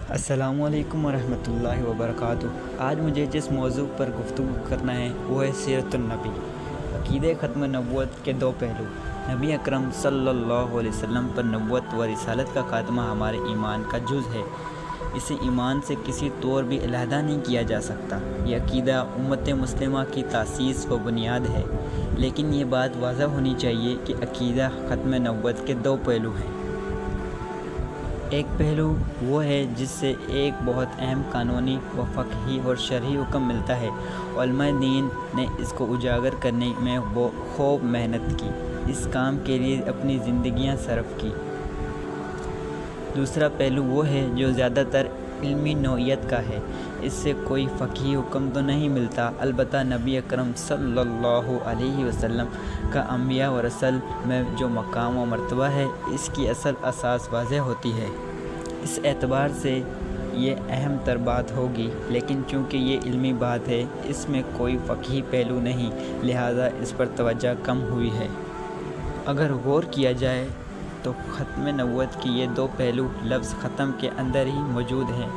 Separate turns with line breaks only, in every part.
السلام علیکم ورحمۃ اللہ وبرکاتہ۔ آج مجھے جس موضوع پر گفتگو کرنا ہے وہ ہے سیرت النبی، عقیدہ ختم نبوت کے دو پہلو۔ نبی اکرم صلی اللہ علیہ وسلم پر نبوت و رسالت کا خاتمہ ہمارے ایمان کا جز ہے۔ اسے ایمان سے کسی طور بھی علیحدہ نہیں کیا جا سکتا۔ یہ عقیدہ امت مسلمہ کی تاسیس و بنیاد ہے، لیکن یہ بات واضح ہونی چاہیے کہ عقیدہ ختم نبوت کے دو پہلو ہیں۔ ایک پہلو وہ ہے جس سے ایک بہت اہم قانونی و فقہی اور شرعی حکم ملتا ہے۔ علماء دین نے اس کو اجاگر کرنے میں خوب محنت کی، اس کام کے لیے اپنی زندگیاں صرف کی۔ دوسرا پہلو وہ ہے جو زیادہ تر علمی نوعیت کا ہے۔ اس سے کوئی فقہی حکم تو نہیں ملتا، البتہ نبی اکرم صلی اللہ علیہ وسلم کا انبیاء و رسل میں جو مقام و مرتبہ ہے، اس کی اصل اساس واضح ہوتی ہے۔ اس اعتبار سے یہ اہم تر بات ہوگی، لیکن چونکہ یہ علمی بات ہے، اس میں کوئی فقہی پہلو نہیں، لہذا اس پر توجہ کم ہوئی ہے۔ اگر غور کیا جائے تو ختم نبوت کے یہ دو پہلو لفظ ختم کے اندر ہی موجود ہیں۔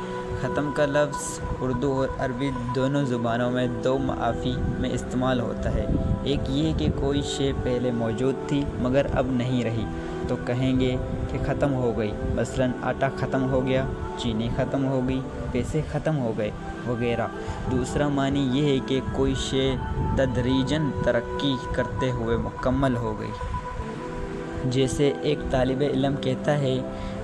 ختم کا لفظ اردو اور عربی دونوں زبانوں میں دو معانی میں استعمال ہوتا ہے۔ ایک یہ کہ کوئی شے پہلے موجود تھی مگر اب نہیں رہی تو کہیں گے کہ ختم ہو گئی، مثلاً آٹا ختم ہو گیا، چینی ختم ہو گئی، پیسے ختم ہو گئے وغیرہ۔ دوسرا معنی یہ ہے کہ کوئی شے تدریجاً ترقی کرتے ہوئے مکمل ہو گئی۔ جیسے ایک طالب علم کہتا ہے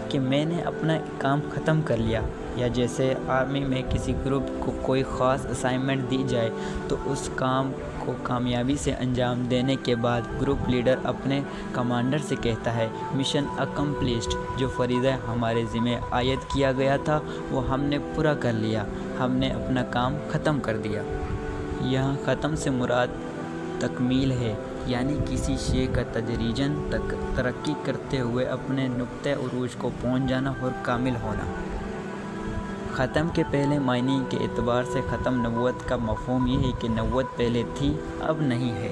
کہ میں نے اپنا کام ختم کر لیا، یا جیسے آرمی میں کسی گروپ کو کوئی خاص اسائنمنٹ دی جائے تو اس کام کو کامیابی سے انجام دینے کے بعد گروپ لیڈر اپنے کمانڈر سے کہتا ہے، مشن اکمپلیشڈ، جو فریضہ ہمارے ذمہ عائد کیا گیا تھا وہ ہم نے پورا کر لیا، ہم نے اپنا کام ختم کر دیا۔ یہاں ختم سے مراد تکمیل ہے، یعنی کسی شے کا تدریجاً ترقی کرتے ہوئے اپنے نقطۂ عروج کو پہنچ جانا اور کامل ہونا۔ ختم کے پہلے معنی کے اعتبار سے ختم نبوت کا مفہوم یہ ہے کہ نبوت پہلے تھی اب نہیں ہے،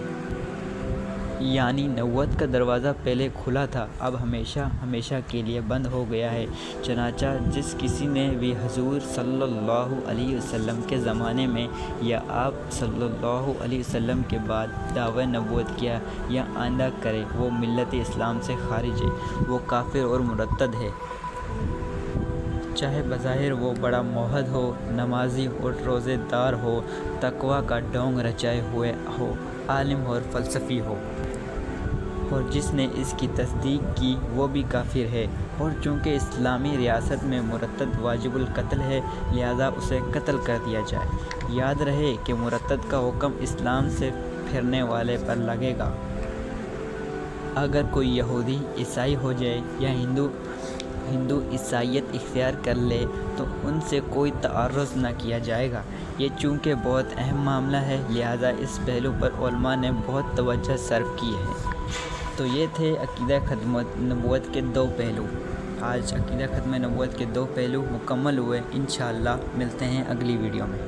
یعنی نبوت کا دروازہ پہلے کھلا تھا، اب ہمیشہ کے لیے بند ہو گیا ہے۔ چنانچہ جس کسی نے بھی حضور صلی اللہ علیہ وسلم کے زمانے میں یا آپ صلی اللہ علیہ وسلم کے بعد دعویٰ نبوت کیا یا آئندہ کرے، وہ ملت اسلام سے خارج ہے، وہ کافر اور مرتد ہے، چاہے بظاہر وہ بڑا موحد ہو، نمازی اور روزے دار ہو، تقویٰ کا ڈھونگ رچائے ہوئے ہو، عالم اور فلسفی ہو، اور جس نے اس کی تصدیق کی وہ بھی کافر ہے۔ اور چونکہ اسلامی ریاست میں مرتد واجب القتل ہے، لہذا اسے قتل کر دیا جائے۔ یاد رہے کہ مرتد کا حکم اسلام سے پھرنے والے پر لگے گا۔ اگر کوئی یہودی عیسائی ہو جائے یا ہندو عیسائیت اختیار کر لے تو ان سے کوئی تعرض نہ کیا جائے گا۔ یہ چونکہ بہت اہم معاملہ ہے، لہذا اس پہلو پر علماء نے بہت توجہ صرف کی ہے۔ تو یہ تھے عقیدہ ختم نبوت کے دو پہلو۔ آج عقیدہ ختم نبوت کے دو پہلو مکمل ہوئے۔ انشاءاللہ ملتے ہیں اگلی ویڈیو میں۔